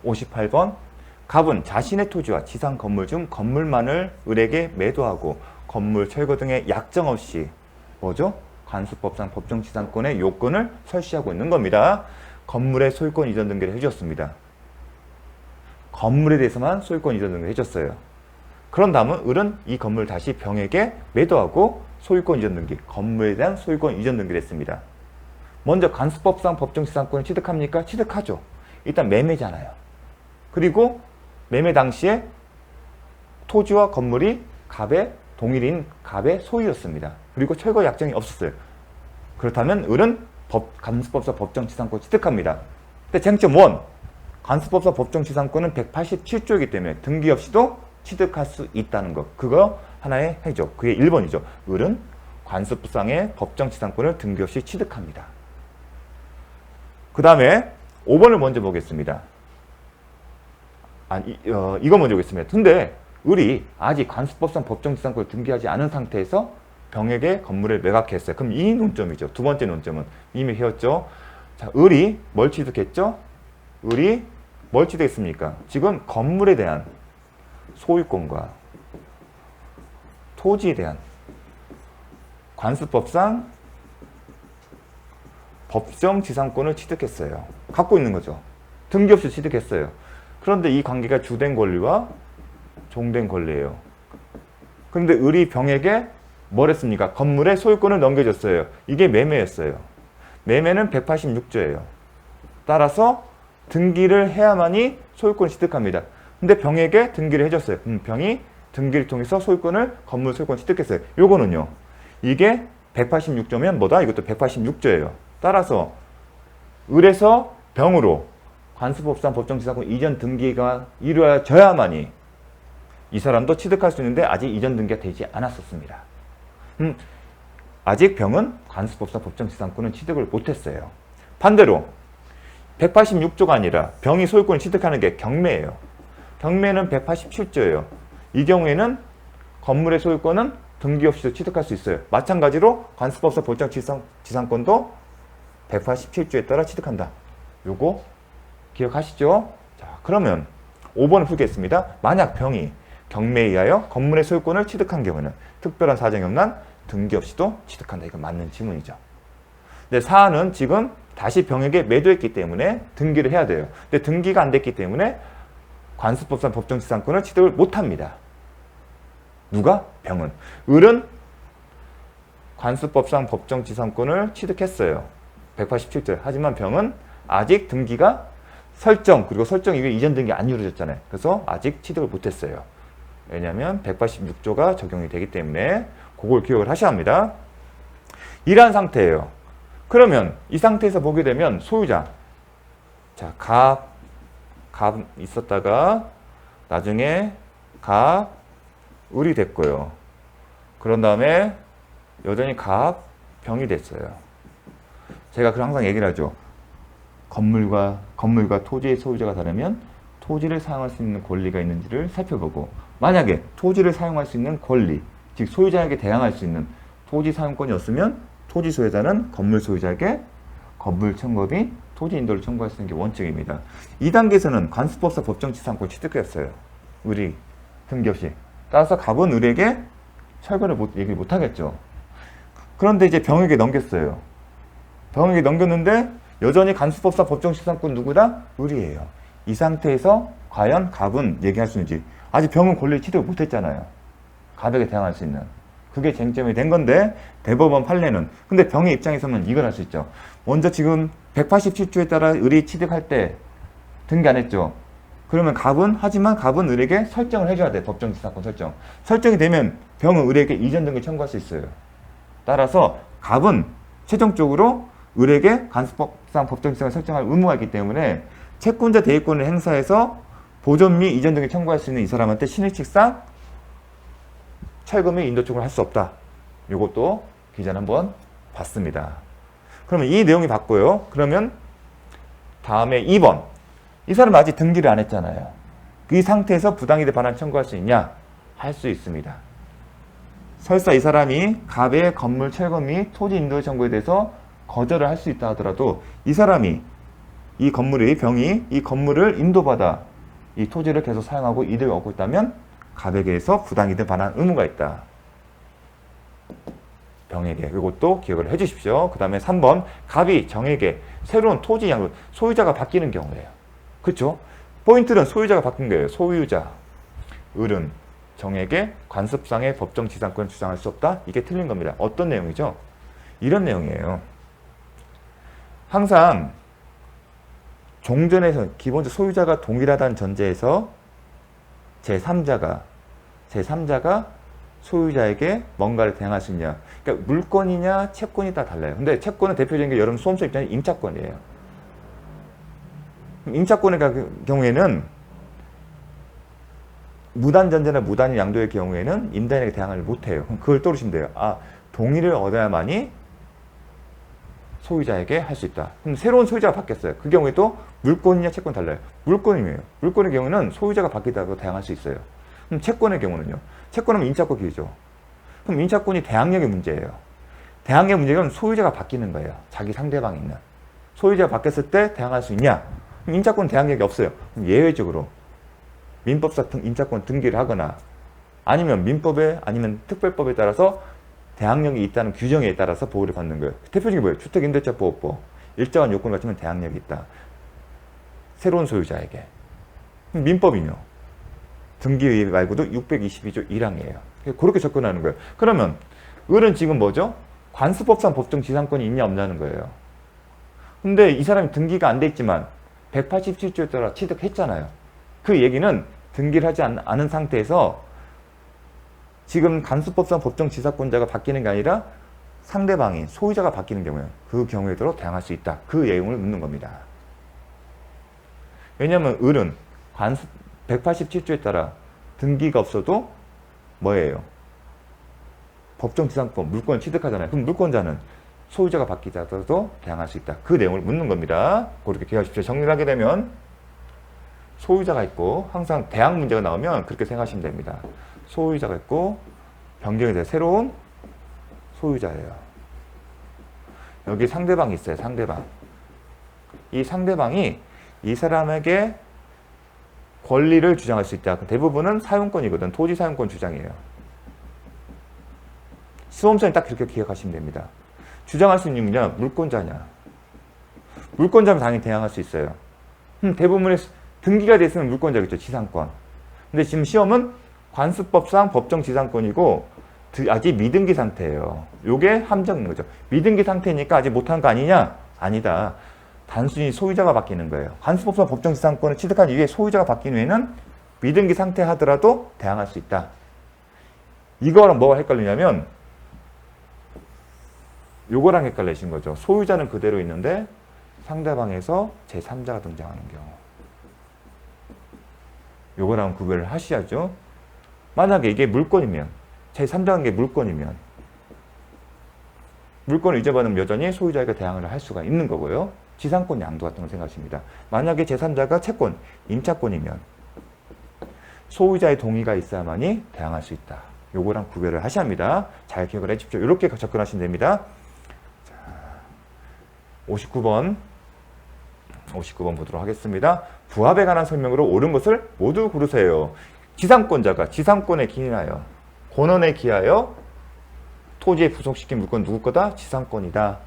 58번 갑은 자신의 토지와 지상 건물 중 건물만을 을에게 매도하고 건물, 철거 등의 약정 없이 뭐죠? 관수법상 법정지상권의 요건을 설시하고 있는 겁니다. 건물의 소유권 이전 등기를 해주었습니다. 건물에 대해서만 소유권 이전 등기를 해줬어요. 그런 다음은 을은 이 건물을 다시 병에게 매도하고 소유권 이전 등기, 건물에 대한 소유권 이전 등기를 했습니다. 먼저 관수법상 법정지상권을 취득합니까? 취득하죠. 일단 매매잖아요. 그리고 매매 당시에 토지와 건물이 갑의 동일인 갑의 소유였습니다. 그리고 철거 약정이 없었어요. 그렇다면 을은 관수법상 법정지상권을 취득합니다. 근데 쟁점 1, 관수법상 법정지상권은 187조이기 때문에 등기 없이도 취득할 수 있다는 것. 그거 하나의 해죠. 그게 1번이죠. 을은 관수법상의 법정지상권을 등기 없이 취득합니다. 그 다음에 5번을 먼저 보겠습니다. 이거 먼저 보겠습니다. 근데 을이 아직 관수법상 법정지상권을 등기하지 않은 상태에서 병에게 건물을 매각했어요. 그럼 이 논점이죠. 두 번째 논점은 이미 해왔죠. 자, 을이 뭘 취득했죠? 을이 뭘 취득했습니까? 지금 건물에 대한 소유권과 토지에 대한 관수법상 법정지상권을 취득했어요. 갖고 있는 거죠. 등기 없이 취득했어요. 그런데 이 관계가 주된 권리와 종된 권리예요. 그런데 을이 병에게 뭘 했습니까? 건물의 소유권을 넘겨줬어요. 이게 매매였어요. 매매는 186조예요. 따라서 등기를 해야만이 소유권을 취득합니다. 근데 병에게 등기를 해줬어요. 병이 등기를 통해서 소유권을, 건물 소유권을 취득했어요. 요거는요. 이게 186조면 뭐다? 이것도 186조예요. 따라서 을에서 병으로 관수법상 법정지상권 이전 등기가 이루어져야만이 이 사람도 취득할 수 있는데 아직 이전 등기가 되지 않았었습니다. 아직 병은 관수법상 법정지상권은 취득을 못했어요. 반대로 186조가 아니라 병이 소유권을 취득하는 게 경매예요. 경매는 187조예요. 이 경우에는 건물의 소유권은 등기 없이도 취득할 수 있어요. 마찬가지로 관수법상 법정지상권도 187조에 따라 취득한다. 요거 기억하시죠? 자, 그러면 5번을 풀겠습니다. 만약 병이 경매에 의하여 건물의 소유권을 취득한 경우는 특별한 사정이 없는 등기 없이도 취득한다. 이거 맞는 지문이죠. 근데 사안은 지금 다시 병에게 매도했기 때문에 등기를 해야 돼요. 근데 등기가 안 됐기 때문에 관수법상 법정지상권을 취득을 못합니다. 누가? 병은. 을은 관수법상 법정지상권을 취득했어요. 187조. 하지만 병은 아직 등기가 설정, 그리고 설정 이후에 이전 등기 안 이루어졌잖아요. 그래서 아직 취득을 못했어요. 왜냐하면 186조가 적용이 되기 때문에 그걸 기억을 하셔야 합니다. 이러한 상태예요. 그러면 이 상태에서 보게 되면 소유자, 자, 갑 있었다가 나중에 을이 됐고요. 그런 다음에 여전히 병이 됐어요. 제가 그럼 항상 얘기를 하죠. 건물과 토지의 소유자가 다르면 토지를 사용할 수 있는 권리가 있는지를 살펴보고, 만약에 토지를 사용할 수 있는 권리, 즉 소유자에게 대항할 수 있는 토지 사용권이 없으면 토지 소유자는 건물 소유자에게 건물 청구 및 토지 인도를 청구할 수 있는 게 원칙입니다. 2단계에서는 관수법상 법정지상권 취득했어요. 을이 등기 없이. 따라서 갑은 을에게 철거를 얘기를 못하겠죠. 그런데 이제 병에게 넘겼어요. 병에게 넘겼는데 여전히 관수법상 법정지상권 누구다? 을이에요. 이 상태에서 과연 갑은 얘기할 수 있는지. 아직 병은 권리 취득을 못했잖아요. 갑에게 대항할 수 있는. 그게 쟁점이 된 건데 대법원 판례는. 근데 병의 입장에서는 이걸 할 수 있죠. 먼저 지금 187조에 따라 을이 취득할 때 등기 안 했죠. 그러면 하지만 갑은 을에게 설정을 해줘야 돼. 법정지상권 설정. 설정이 되면 병은 을에게 이전 등기 청구할 수 있어요. 따라서 갑은 최종적으로 을에게 관수법상 법정지상권을 설정할 의무가 있기 때문에 채권자 대위권을 행사해서 보존 및 이전 등기 청구할 수 있는 이 사람한테 신의칙상 철거 및 인도 청구를 할 수 없다. 이것도 기자는 한번 봤습니다. 그러면 이 내용이 봤고요. 그러면 다음에 2번. 이 사람 아직 등기를 안 했잖아요. 이 상태에서 부당이득 반환 청구할 수 있냐? 할 수 있습니다. 설사 이 사람이 갑의 건물 철거 및 토지 인도 청구에 대해서 거절을 할 수 있다 하더라도 이 사람이 이 건물이 병이 이 건물을 인도받아 이 토지를 계속 사용하고 이득을 얻고 있다면 갑에게 의해서 부당이득 반환 의무가 있다. 병에게. 이것도 기억을 해 주십시오. 그 다음에 3번 갑이 정에게 새로운 토지 양도 소유자가 바뀌는 경우예요. 그렇죠? 포인트는 소유자가 바뀐 거예요. 소유자. 을은 정에게 관습상의 법정 지상권을 주장할 수 없다. 이게 틀린 겁니다. 어떤 내용이죠? 이런 내용이에요. 항상 종전에서 기본적으로 소유자가 동일하다는 전제에서 제3자가 소유자에게 뭔가를 대항할 수 있냐. 그러니까 물권이냐 채권이 다 달라요. 근데 채권은 대표적인 게 여러분 수험생 입장에 임차권이에요. 임차권의 경우에는 무단전제나 무단위 양도의 경우에는 임대인에게 대항을 못해요. 그럼 그걸 떠오르시면 돼요. 아, 동의를 얻어야만이 소유자에게 할 수 있다. 그럼 새로운 소유자가 바뀌었어요. 그 경우에도 물권이냐 채권이 달라요. 물권이에요. 물권의 경우는 소유자가 바뀌다고 대항할 수 있어요. 그럼 채권의 경우는요. 채권은 임차권 기회죠. 그럼 임차권이 대항력의 문제예요. 대항력 문제는 소유자가 바뀌는 거예요. 자기 상대방이 있는. 소유자가 바뀌었을 때 대항할 수 있냐? 그럼 임차권은 대항력이 없어요. 그럼 예외적으로 민법상 임차권 등기를 하거나 아니면 민법에 아니면 특별법에 따라서 대항력이 있다는 규정에 따라서 보호를 받는 거예요. 대표적인 게 뭐예요? 주택임대차보호법. 일정한 요건을 갖추면 대항력이 있다. 새로운 소유자에게. 민법이며 등기 말고도 622조 1항이에요. 그렇게 접근하는 거예요. 그러면 을은 지금 뭐죠? 관습법상 법정 지상권이 있냐 없냐는 거예요. 근데 이 사람이 등기가 안 돼 있지만 187조에 따라 취득했잖아요. 그 얘기는 등기를 하지 않은 상태에서 지금 간수법상 법정 지사권자가 바뀌는 게 아니라 상대방인 소유자가 바뀌는 경우에 그 경우에도 대항할 수 있다. 그 내용을 묻는 겁니다. 왜냐하면 을은 관습 187조에 따라 등기가 없어도 뭐예요? 법정 지상권, 물권을 취득하잖아요. 그럼 물권자는 소유자가 바뀌더라도 대항할 수 있다. 그 내용을 묻는 겁니다. 그렇게 기억하십시오. 정리를 하게 되면 소유자가 있고 항상 대항 문제가 나오면 그렇게 생각하시면 됩니다. 소유자가 있고 변경이 돼 새로운 소유자예요. 여기 상대방이 있어요. 상대방. 이 상대방이 이 사람에게 권리를 주장할 수 있다. 대부분은 사용권이거든. 토지 사용권 주장이에요. 수험생이 딱 그렇게 기억하시면 됩니다. 주장할 수 있는 분야 물권자냐. 물권자면 당연히 대항할 수 있어요. 대부분의 등기가 됐으면 물권자겠죠. 지상권. 근데 지금 시험은 관습법상 법정 지상권이고 아직 미등기 상태예요. 요게 함정인 거죠. 미등기 상태니까 아직 못한 거 아니냐? 아니다. 단순히 소유자가 바뀌는 거예요. 관습법상 법정 지상권을 취득한 이후에 소유자가 바뀐 후에는 미등기 상태 하더라도 대항할 수 있다. 이거랑 뭐가 헷갈리냐면 요거랑 헷갈리신 거죠. 소유자는 그대로 있는데 상대방에서 제3자가 등장하는 경우. 요거랑 구별을 하셔야죠. 만약에 이게 물권이면 제3자인 게 물권이면 물권을 잊어받으면 여전히 소유자에게 대항을 할 수가 있는 거고요. 지상권 양도 같은 걸 생각하십니다. 만약에 제3자가 채권, 임차권이면 소유자의 동의가 있어야만이 대항할 수 있다. 요거랑 구별을 하셔야 합니다. 잘 기억을 해주십시오. 이렇게 접근하시면 됩니다. 자, 59번 보도록 하겠습니다. 부합에 관한 설명으로 옳은 것을 모두 고르세요. 지상권자가 지상권에 기인하여 권한에 기하여 토지에 부속시킨 물건 누구 거다? 지상권이다.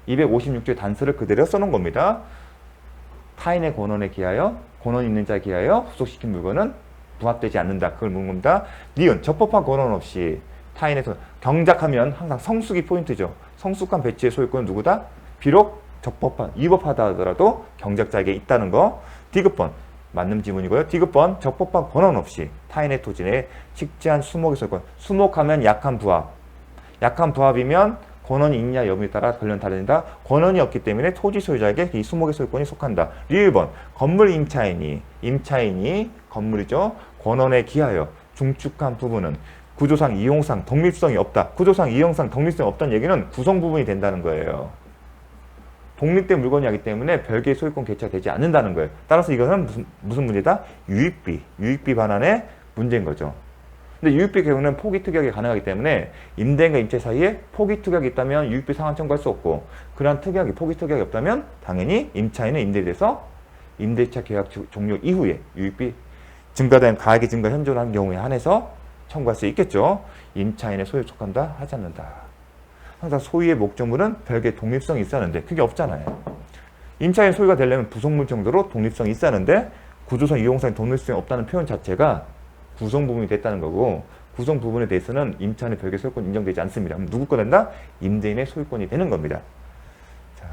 256조의 단서를 그대로 써놓은 겁니다. 타인의 권한에 기하여 권한 있는 자에 기하여 부속시킨 물건은 부합되지 않는다. 그걸 묻는 겁니다. 니은 적법한 권한 없이 타인의 경작하면 항상 성숙이 포인트죠. 성숙한 배치의 소유권은 누구다? 비록 적법한 위법하다 하더라도 경작자에게 있다는 거. 디귿번 맞는 지문이고요. 디귿번 적법한 권한 없이 타인의 토지 내에 식지한 수목의 소유권. 수목하면 약한 부합. 약한 부합이면 권한이 있냐 여부에 따라 관련 달라진다. 권한이 없기 때문에 토지 소유자에게 이 수목의 소유권이 속한다. 리을번 건물 임차인이 건물이죠. 권한에 기하여 중축한 부분은 구조상 이용상 독립성이 없다. 구조상 이용상 독립성이 없다는 얘기는 구성 부분이 된다는 거예요. 독립된 물건이 하기 때문에 별개의 소유권 개체가 되지 않는다는 거예요. 따라서 이거는 무슨 문제다? 유익비 반환의 문제인 거죠. 근데 유익비 경우는 포기 특약이 가능하기 때문에 임대인과 임차 사이에 포기 특약이 있다면 유익비 상환 청구할 수 없고, 그러한 특약이 포기 특약이 없다면 당연히 임차인은 임대에 대해서 임대차 계약 종료 이후에 유익비 증가된 가액이 증가 현존하는 경우에 한해서 청구할 수 있겠죠. 임차인의 소유에 속한다 하지 않는다. 항상 소유의 목적물은 별개의 독립성이 있어야 하는데 그게 없잖아요. 임차인 소유가 되려면 부속물 정도로 독립성이 있어야 하는데 구조상 이용상 독립성이 없다는 표현 자체가 구성 부분이 됐다는 거고, 구성 부분에 대해서는 임차인의 별개 소유권 인정되지 않습니다. 그럼 누구 거 된다? 임대인의 소유권이 되는 겁니다. 자,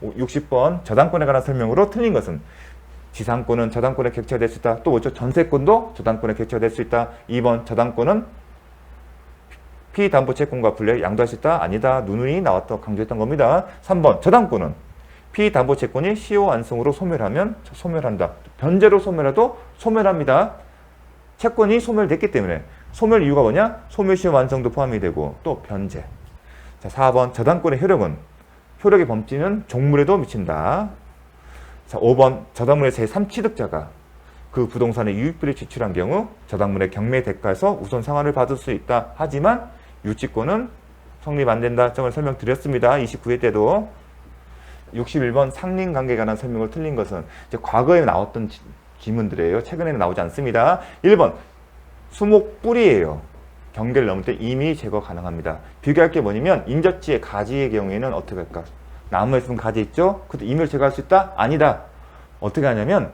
60번 저당권에 관한 설명으로 틀린 것은 지상권은 저당권에 객체화될 수 있다. 또 뭐죠? 전세권도 저당권에 객체화될 수 있다. 2번 저당권은 피담보채권과 분리해 양도할 수 있다. 아니다. 누누이 나왔다 강조했던 겁니다. 3번 저당권은 피담보채권이 시효 완성으로 소멸하면 소멸한다. 변제로 소멸해도 소멸합니다. 채권이 소멸됐기 때문에. 소멸 이유가 뭐냐? 소멸시효 완성도 포함이 되고 또 변제. 자, 4번 저당권의 효력은 효력의 범위는 종물에도 미친다. 자, 5번 저당물의 제3취득자가 그 부동산의 유익비를 지출한 경우 저당물의 경매 대가에서 우선 상환을 받을 수 있다. 하지만 유치권은 성립 안 된다 점을 설명드렸습니다. 29회 때도. 61번 상린관계에 관한 설명을 틀린 것은 이제 과거에 나왔던 지문들이에요. 최근에는 나오지 않습니다. 1번 수목 뿌리예요. 경계를 넘을 때 이미 제거 가능합니다. 비교할 게 뭐냐면 인접지의 가지의 경우에는 어떻게 할까? 나무에 있으면 가지 있죠? 그때 임의로 제거할 수 있다? 아니다. 어떻게 하냐면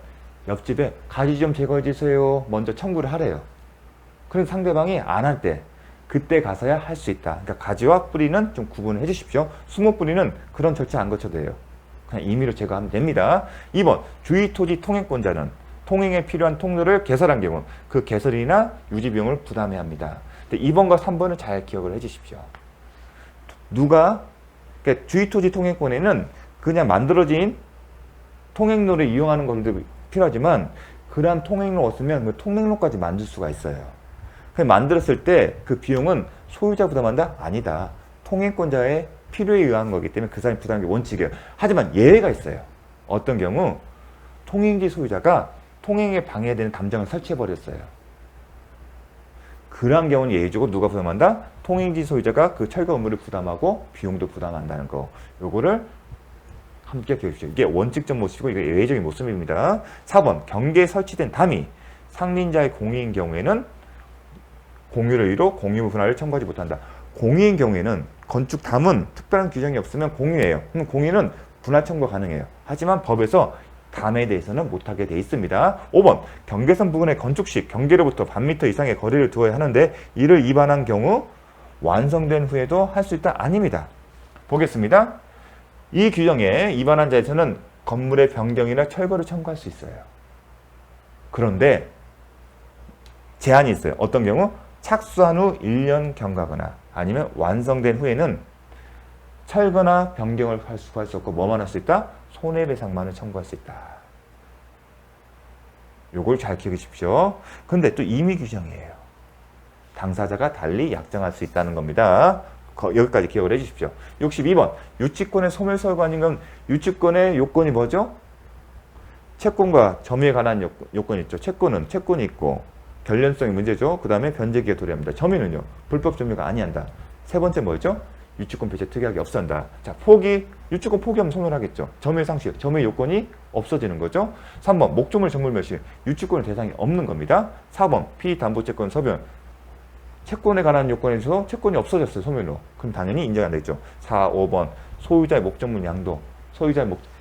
옆집에 가지 좀 제거해 주세요. 먼저 청구를 하래요. 그럼 상대방이 안 할 때 그때 가서야 할 수 있다. 그러니까 가지와 뿌리는 좀 구분을 해 주십시오. 수목 뿌리는 그런 절차 안 거쳐도 돼요. 그냥 임의로 제거하면 됩니다. 2번 주의토지 통행권자는 통행에 필요한 통로를 개설한 경우 그 개설이나 유지 비용을 부담해야 합니다. 근데 2번과 3번을 잘 기억을 해 주십시오. 누가 그러니까 주의토지 통행권에는 그냥 만들어진 통행로를 이용하는 것도 필요하지만 그러한 통행로 없으면 그 통행로까지 만들 수가 있어요. 만들었을 때 그 비용은 소유자 부담한다? 아니다. 통행권자의 필요에 의한 거기 때문에 그 사람이 부담하는 게 원칙이에요. 하지만 예외가 있어요. 어떤 경우 통행지 소유자가 통행에 방해되는 담장을 설치해버렸어요. 그러한 경우는 예외적으로 누가 부담한다? 통행지 소유자가 그 철거 의무를 부담하고 비용도 부담한다는 거. 요거를 함께 기억해 주십시오. 이게 원칙적 모습이고 이게 예외적인 모습입니다. 4번 경계에 설치된 담이 상린자의 공유인 경우에는 공유를 이유로 공유 분할을 청구하지 못한다. 공유인 경우에는 건축담은 특별한 규정이 없으면 공유예요. 그럼 공유는 분할 청구 가능해요. 하지만 법에서 담에 대해서는 못하게 돼 있습니다. 5번 경계선 부근의 건축 시 경계로부터 반 미터 이상의 거리를 두어야 하는데 이를 위반한 경우 완성된 후에도 할 수 있다? 아닙니다. 보겠습니다. 이 규정에 위반한 자에서는 건물의 변경이나 철거를 청구할 수 있어요. 그런데 제한이 있어요. 어떤 경우? 착수한 후 1년 경과거나 아니면 완성된 후에는 철거나 변경을 할 수 없고 뭐만 할 수 있다? 손해배상만을 청구할 수 있다. 요걸 잘 기억해 주십시오. 근데 또 임의 규정이에요. 당사자가 달리 약정할 수 있다는 겁니다. 여기까지 기억을 해 주십시오. 62번 유치권의 소멸설과 아닌 건 유치권의 요건이 뭐죠? 채권과 점유에 관한 요건이 있죠. 채권이 있고 결련성이 문제죠. 그 다음에 변제기가 도래합니다. 점유는요. 불법 점유가 아니한다. 세 번째 뭐죠? 유치권 배제 특약이 없어진다. 자, 유치권 포기하면 소멸하겠죠. 점유의 상실, 점유의 요건이 없어지는 거죠. 3번 목조물 정물 멸시, 유치권의 대상이 없는 겁니다. 4번 피담보채권 소멸, 채권에 관한 요건에 있어서 채권이 없어졌어요. 소멸로. 그럼 당연히 인정 안 되겠죠. 4, 5번 소유자의 목적물 양도,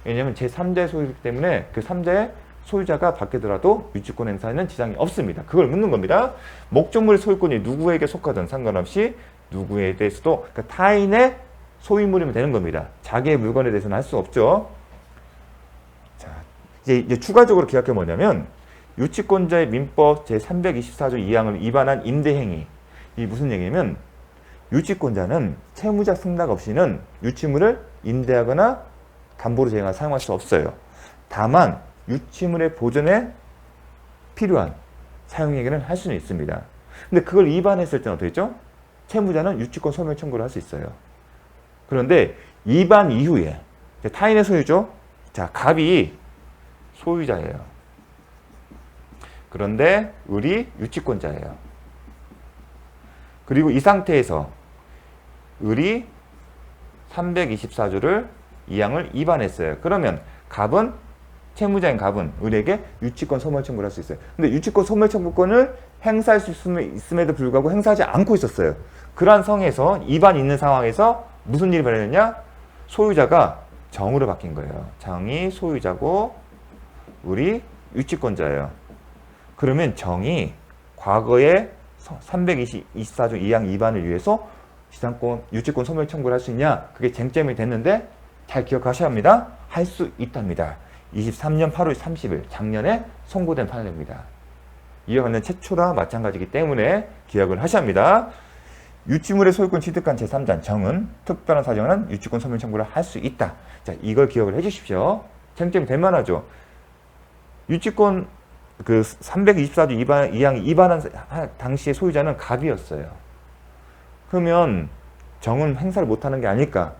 왜냐하면 제3자의 소유이기 때문에 그 3자의 소유자가 바뀌더라도 유치권 행사에는 지장이 없습니다. 그걸 묻는 겁니다. 목적물의 소유권이 누구에게 속하든 상관없이 누구에 대해서도 그러니까 타인의 소유물이면 되는 겁니다. 자기의 물건에 대해서는 할 수 없죠. 자, 이제 추가적으로 기억할 게 뭐냐면 유치권자의 민법 제324조 2항을 위반한 임대행위. 이 무슨 얘기냐면 유치권자는 채무자 승낙 없이는 유치물을 임대하거나 담보로 사용할 수 없어요. 다만 유치물의 보존에 필요한 사용행위는 할 수는 있습니다. 근데 그걸 위반했을 때는 어떻게 했죠? 채무자는 유치권 소멸 청구를 할 수 있어요. 그런데 위반 이후에 타인의 소유죠. 자, 갑이 소유자예요. 그런데 을이 유치권자예요. 그리고 이 상태에서 을이 324조를 이항을 위반했어요. 그러면 갑은 채무자인 갑은 을에게 유치권 소멸 청구를 할 수 있어요. 근데 유치권 소멸 청구권을 행사할 수 있음에도 불구하고 행사하지 않고 있었어요. 그러한 성에서 위반이 있는 상황에서 무슨 일이 벌어졌냐? 소유자가 정으로 바뀐 거예요. 정이 소유자고 을이 유치권자예요. 그러면 정이 과거에 324조 2항 위반을 위해서 지상권, 유치권 소멸 청구를 할 수 있냐? 그게 쟁점이 됐는데 잘 기억하셔야 합니다. 할 수 있답니다. 23년 8월 30일 작년에 선고된 판례입니다. 이와 관련 최초라 마찬가지이기 때문에 기억을 하셔야 합니다. 유치물의 소유권 취득한 제3자 정은 특별한 사정은 유치권 소멸 청구를 할 수 있다. 자, 이걸 기억을 해 주십시오. 쟁점이 될 만하죠. 유치권 그 324조 2항 위반한 당시의 소유자는 갑이었어요. 그러면 정은 행사를 못하는 게 아닐까?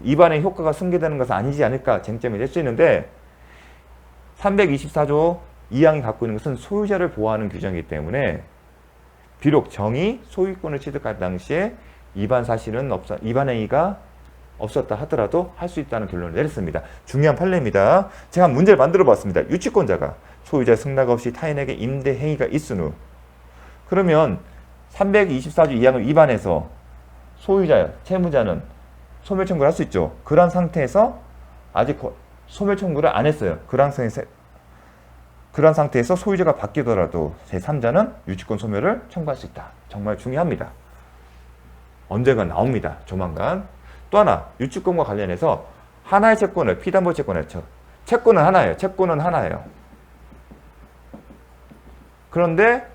위반의 효과가 승계되는 것은 아니지 않을까? 쟁점이 될 수 있는데 324조 2항이 갖고 있는 것은 소유자를 보호하는 규정이기 때문에 비록 정이 소유권을 취득할 당시에 위반 사실은 위반 행위가 없었다 하더라도 할 수 있다는 결론을 내렸습니다. 중요한 판례입니다. 제가 문제를 만들어 봤습니다. 유치권자가 소유자 승낙 없이 타인에게 임대 행위가 있은 후 그러면 324조 2항을 위반해서 소유자, 채무자는 소멸 청구를 할 수 있죠. 그런 상태에서 아직 소멸 청구를 안 했어요. 그런 상태에서 소유자가 바뀌더라도 제3자는 유치권 소멸을 청구할 수 있다. 정말 중요합니다. 언젠가 나옵니다. 조만간. 또 하나, 유치권과 관련해서 하나의 채권을 피담보 채권을 했죠. 채권은 하나예요. 채권은 하나예요. 그런데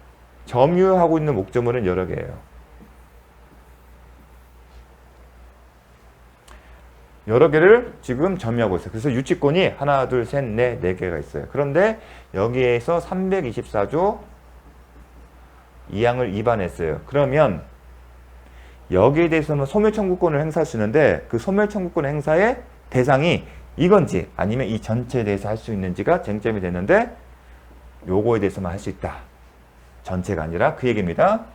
점유하고 있는 목적물은 여러 개예요. 여러 개를 지금 점유하고 있어요. 그래서 유치권이 하나, 둘, 셋, 넷, 네 개가 있어요. 그런데 여기에서 324조 2항을 위반했어요. 그러면 여기에 대해서는 소멸청구권을 행사할 수 있는데 그 소멸청구권 행사의 대상이 이건지 아니면 이 전체에 대해서 할 수 있는지가 쟁점이 됐는데 요거에 대해서만 할 수 있다. 전체가 아니라 그 얘기입니다.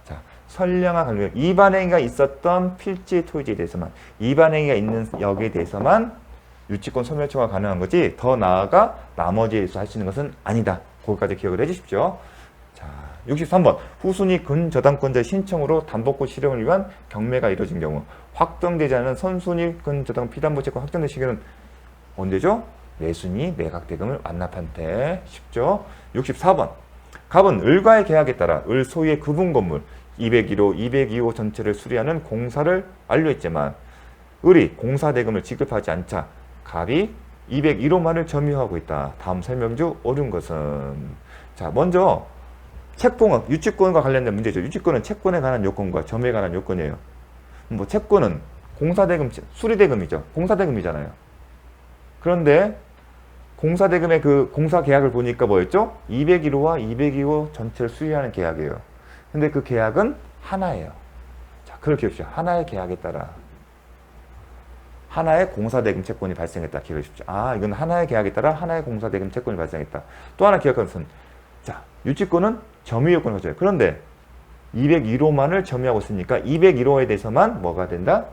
자, 선량한 관련 위반행위가 있었던 필지 토지에 대해서만 위반행위가 있는 여기에 대해서만 유치권 소멸청구가 가능한 거지 더 나아가 나머지에 대해서 할 수 있는 것은 아니다. 거기까지 기억을 해 주십시오. 자, 63번 후순위 근저당권자의 신청으로 담보권 실행을 위한 경매가 이루어진 경우 확정되지 않은 선순위 근저당 피담보 채권 확정된 시기는 언제죠? 매순위 매각대금을 완납한 때. 쉽죠? 64번 갑은 을과의 계약에 따라 을 소유의 구분 건물 201호, 202호 전체를 수리하는 공사를 완료했지만 을이 공사대금을 지급하지 않자 갑이 201호만을 점유하고 있다. 다음 설명 중 옳은 것은 자, 먼저 채권은 유치권과 관련된 문제죠. 유치권은 채권에 관한 요건과 점유에 관한 요건이에요. 뭐 채권은 공사대금, 수리대금이죠. 공사대금이잖아요. 그런데 공사대금의 그 공사계약을 보니까 뭐였죠? 201호와 202호 전체를 수리하는 계약이에요. 근데 그 계약은 하나예요. 자, 그걸 기억하십시오. 하나의 계약에 따라 하나의 공사대금 채권이 발생했다. 기억하십시오. 아, 이건 하나의 계약에 따라 하나의 공사대금 채권이 발생했다. 또 하나 기억하는 것은 자, 유치권은 점유요건을 가져요. 그런데 201호만을 점유하고 있으니까 201호에 대해서만 뭐가 된다?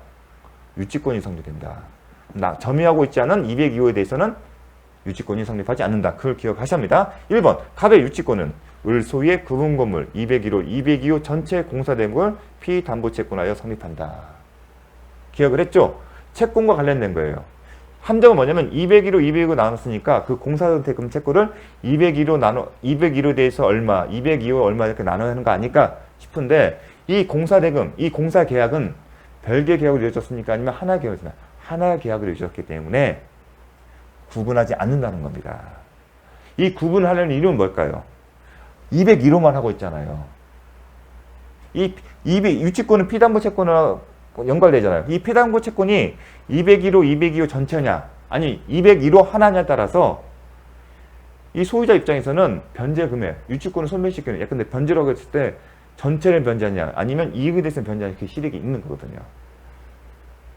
유치권이 성립된다. 점유하고 있지 않은 202호에 대해서는 유치권이 성립하지 않는다. 그걸 기억하셔야 합니다. 1번 갑의 유치권은 을 소유의 구분 건물 201호, 202호 전체 공사대금을 피담보채권하여 성립한다. 기억을 했죠? 채권과 관련된 거예요. 함정은 뭐냐면 201호, 202호 나눴으니까 그 공사대금 채권을 201호 대해서 얼마, 202호 얼마 이렇게 나눠야 하는 거 아닐까 싶은데 이 공사대금, 이 공사계약은 별개의 계약으로 이루어졌습니까? 아니면 하나의 계약으로 이루어졌나? 하나의 계약으로 이루어졌기 때문에 구분하지 않는다는 겁니다. 이 구분하려는 이유는 뭘까요? 201호만 하고 있잖아요. 이 유치권은 피담보 채권과 연관되잖아요. 이 피담보 채권이 201호, 202호 전체냐 아니 201호 하나냐에 따라서 이 소유자 입장에서는 변제 금액, 유치권을 소멸시키는 근데 변제라고 했을 때 전체를 변제하냐 아니면 이익에 대해서 변제하냐 그 실익이 있는 거거든요.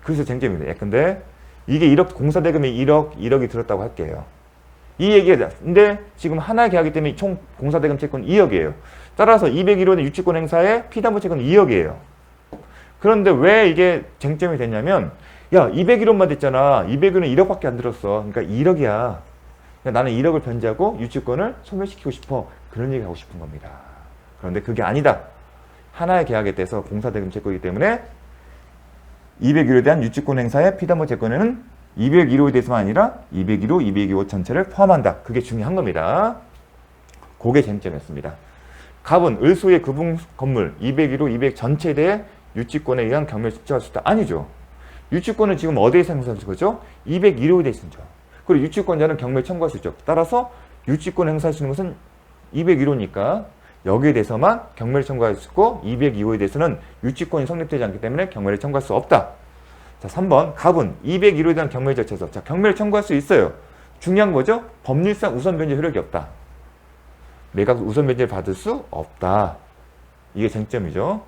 그래서 쟁점입니다. 근데 이게 1억 공사대금이 1억이 들었다고 할게요. 이 얘기가 근데 지금 하나의 계약이기 때문에 총 공사대금 채권 2억이에요. 따라서 201호의 유치권 행사에 피담보 채권 2억이에요. 그런데 왜 이게 쟁점이 됐냐면 야 201호만 됐잖아. 201호는 1억밖에 안 들었어. 그러니까 1억이야. 나는 1억을 변제하고 유치권을 소멸시키고 싶어. 그런 얘기 하고 싶은 겁니다. 그런데 그게 아니다. 하나의 계약에 대해서 공사대금 채권이기 때문에 201호에 대한 유치권 행사의 피담보 채권에는 201호에 대해서만 아니라 201호, 202호 전체를 포함한다. 그게 중요한 겁니다. 그게 쟁점이었습니다. 갑은 을소의 구분 건물 201호, 200 전체에 대해 유치권에 의한 경매를 신청할 수 있다. 아니죠. 유치권은 지금 어디에서 행사할 수 있죠? 201호에 대해서 신청. 그리고 유치권자는 경매를 청구할 수 있죠. 따라서 유치권 행사할 수 있는 것은 201호니까 여기에 대해서만 경매를 청구할 수 있고 202호에 대해서는 유치권이 성립되지 않기 때문에 경매를 청구할 수 없다. 자, 3번 갑은 201호에 대한 경매 절차에서 자, 경매를 청구할 수 있어요. 중요한 거죠? 법률상 우선 변제 효력이 없다. 매각 우선 변제를 받을 수 없다. 이게 쟁점이죠.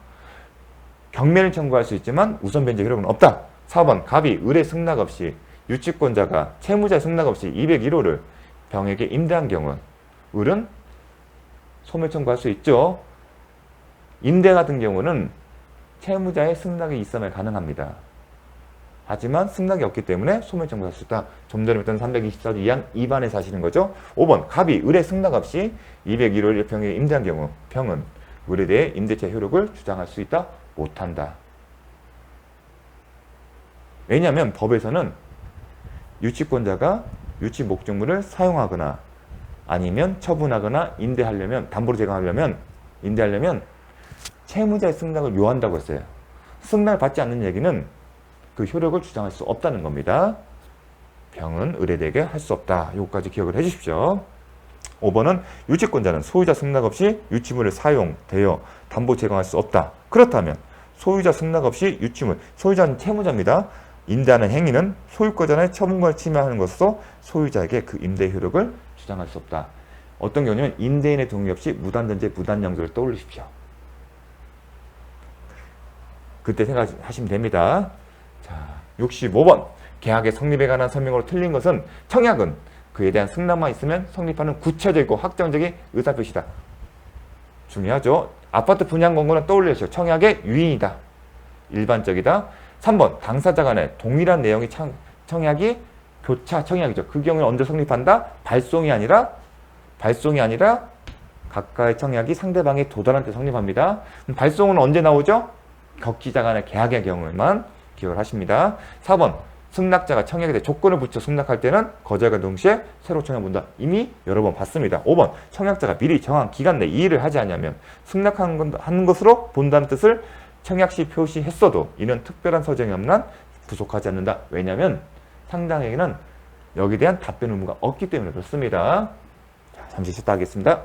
경매를 청구할 수 있지만 우선 변제 효력은 없다. 4번 갑이 을의 승낙 없이 유치권자가 채무자의 승낙 없이 201호를 병에게 임대한 경우 을은 소멸 청구할 수 있죠. 임대 같은 경우는 채무자의 승낙이 있어야 가능합니다. 하지만 승낙이 없기 때문에 소멸 청구할 수 있다. 좀 전에 했던 324조 2반에서 하시는 거죠. 5번 갑이 을의 승낙 없이 201호를 병에게 임대한 경우 병은 을에 대해 임대차 효력을 주장할 수 있다. 못한다. 왜냐하면 법에서는 유치권자가 유치 목적물을 사용하거나 아니면 처분하거나 임대하려면 담보로 제공하려면 임대하려면 채무자의 승낙을 요한다고 했어요. 승낙을 받지 않는 얘기는 그 효력을 주장할 수 없다는 겁니다. 병은 을에 대해 할 수 없다. 이것까지 기억을 해 주십시오. 5번은 유치권자는 소유자 승낙 없이 유치물을 사용, 대여, 담보 제공할 수 없다. 그렇다면 소유자 승낙 없이 유치물, 소유자는 채무자입니다. 임대하는 행위는 소유권자의 처분권을 침해하는 것으로 소유자에게 그 임대 효력을 주장할 수 없다. 어떤 경우냐면 임대인의 동의 없이 무단전제, 무단연결을 떠올리십시오. 그때 생각하시면 됩니다. 자, 65번 계약의 성립에 관한 설명으로 틀린 것은 청약은 그에 대한 승낙만 있으면 성립하는 구체적이고 확정적인 의사표시다. 중요하죠. 아파트 분양 권고는 떠올리십시오. 청약의 유인이다. 일반적이다. 3번 당사자 간에 동일한 내용의 청약이 교차 청약이죠. 그 경우는 언제 성립한다? 발송이 아니라 각각의 청약이 상대방에 도달한 때 성립합니다. 발송은 언제 나오죠? 격지자 간의 계약의 경우에만 기억을 하십니다. 4번 승낙자가 청약에 대해 조건을 붙여 승낙할 때는 거절과 동시에 새로 청약 본다. 이미 여러 번 봤습니다. 5번 청약자가 미리 정한 기간 내 이의를 하지 않으면 승낙하는 것으로 본다는 뜻을 청약 시 표시했어도 이는 특별한 서정이 없는 부속하지 않는다. 왜냐하면 상당에게는 여기에 대한 답변 의무가 없기 때문에 그렇습니다. 자, 잠시 쉬었다 하겠습니다.